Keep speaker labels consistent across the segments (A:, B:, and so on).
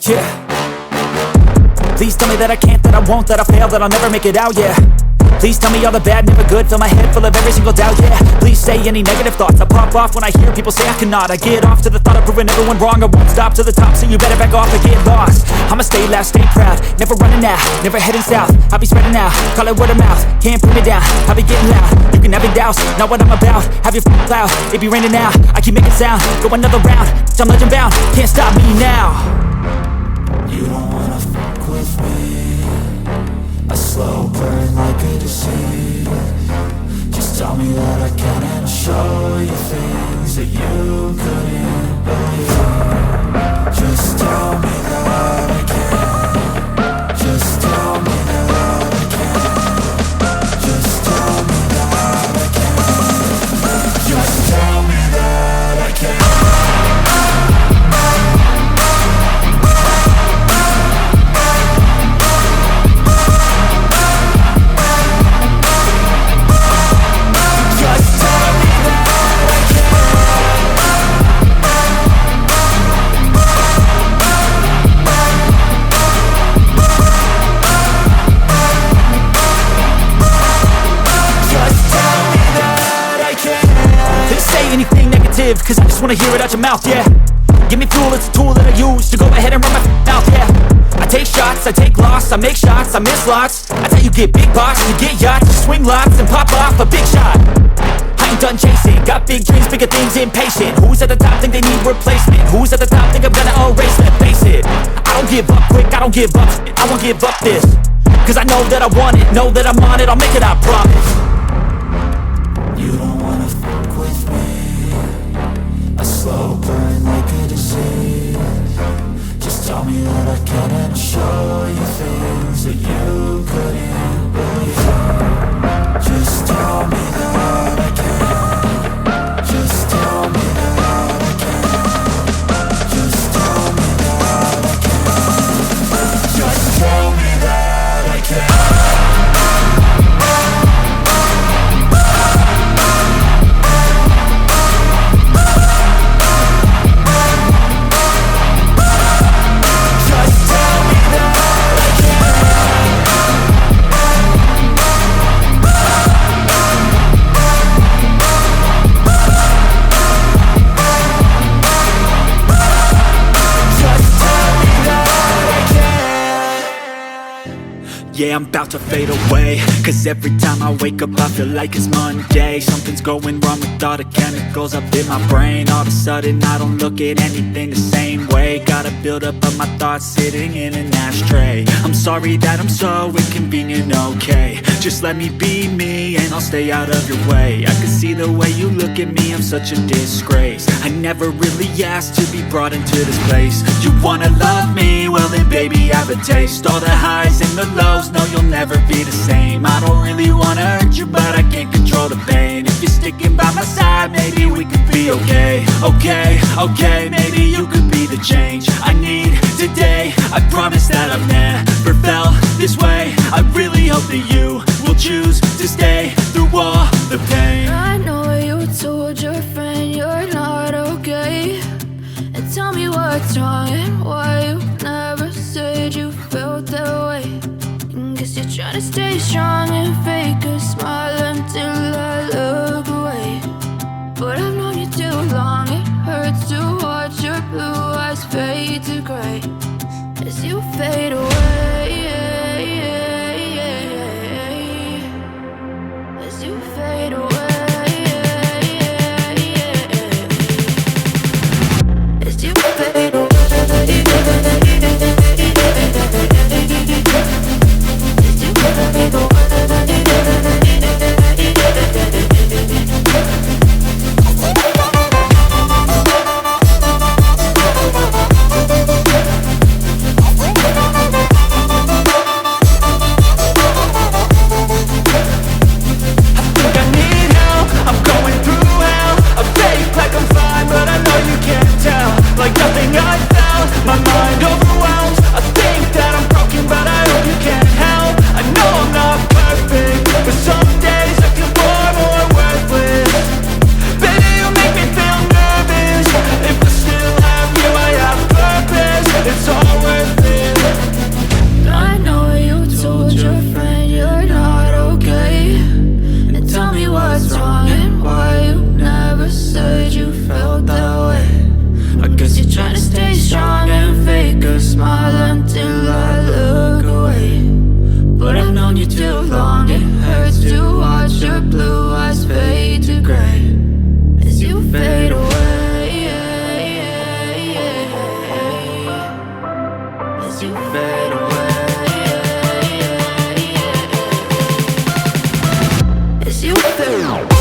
A: Yeah. Please tell me that I can't, that I won't, that I fail, that I'll never make it out, yeah. Please tell me all the bad, never good, fill my head full of every single doubt, yeah. Please say any negative thoughts, I pop off when I hear people say I cannot. I get off to the thought of proving everyone wrong, I won't stop to the top, so you better back off and get lost. I'ma stay loud, stay proud, never running out, never heading south. I'll be spreading out, call it word of mouth, can't put me down, I'll be getting loud. You can have your doubts, not what I'm about, have your cloud, it be raining now. I keep making sound, go another round, I'm legend bound, can't stop me now.
B: You don't wanna fuck with me, a slow burn like a disease. Just tell me that I can and I'll show you things that you couldn't believe. Just tell me that I can. Just tell me that I can. Just tell me that I can. Just tell me that I can.
A: Anything negative, cause I just wanna hear it out your mouth, yeah. Give me fuel, it's a tool that I use to go ahead and run my mouth, yeah. I take shots, I take loss, I make shots, I miss lots. That's how you get big box, you get yachts, you swing lots and pop off a big shot. I ain't done chasing, got big dreams, bigger things, impatient. Who's at the top think they need replacement? Who's at the top think I'm gonna erase it? Face it, I don't give up quick, I don't give up, I won't give up this. Cause I know that I want it, know that I'm on it, I'll make it, I promise.
B: You don't wanna fuck with me, a slow burn like a disease. Just tell me that I can and I'll show you things that you couldn't believe. Just tell me that I can. Just tell me that I can. Just tell me that I can. Just tell me that I can.
A: Yeah, I'm about to fade away, cause every time I wake up I feel like it's Monday. Something's going wrong with all the chemicals up in my brain. All of a sudden I don't look at anything the same way. Gotta build up of my thoughts sitting in an ashtray. I'm sorry that I'm so inconvenient, okay. Just let me be me and I'll stay out of your way. I can see the way you look at me, I'm such a disgrace. I never really asked to be brought into this place. You wanna love me? Well then baby I have a taste. All the highs and the lows, no you'll never be the same. I don't really wanna hurt you but I can't control the pain. If you're sticking by my side maybe we could be okay. Okay, maybe you could be the change I need today. I promise that I've never felt this way. I really hope that you will choose to stay through all the pain.
C: I know you told your friend you're not okay, and tell me what's wrong and why you never said you felt that way. Guess you're trying to stay strong and fake a smile until I look away. But I've known you too long, it hurts to watch your blue eyes fade to gray as you fade away. As you fade away. As you fade away.
A: Like nothing else.
C: trying to stay strong and fake a smile until I look away. But I've known you too long, it hurts to watch your blue eyes fade to gray as you fade away, as you fade away, as you fade away.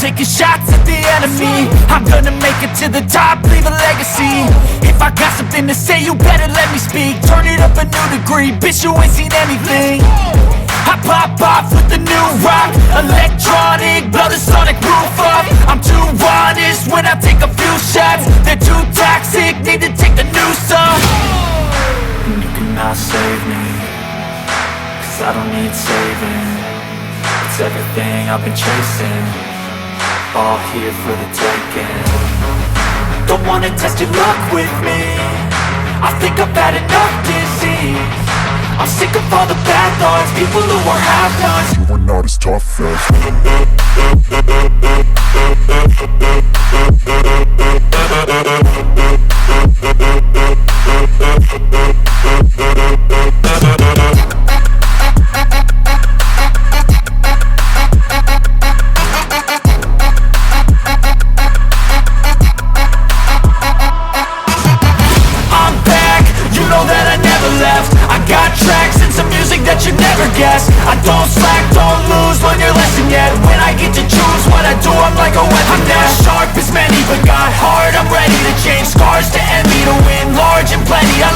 B: taking shots at the enemy. I'm gonna make it to the top, leave a legacy. If I got something to say, you better let me speak. Turn it up a new degree, bitch, you ain't seen anything. I pop off with the new rock, electronic, blow the sonic roof up. I'm too honest when I take a few shots. They're too toxic, need to take the noose off. And you cannot save me, cause I don't need saving. It's everything I've been chasing, all here for the taking. Don't wanna test your luck with me, I think I've had enough disease. I'm sick of all the bad thoughts, people who are half-nots.
D: You are not as tough as
B: I'm back, you know that I never never left. I got tracks and some music that you never guessed. I don't slack, don't lose, learn your lesson yet. When I get to choose what I do, I'm like a weapon. I'm not sharp as many, but got heart, I'm ready to change scars to envy, to win large and plenty.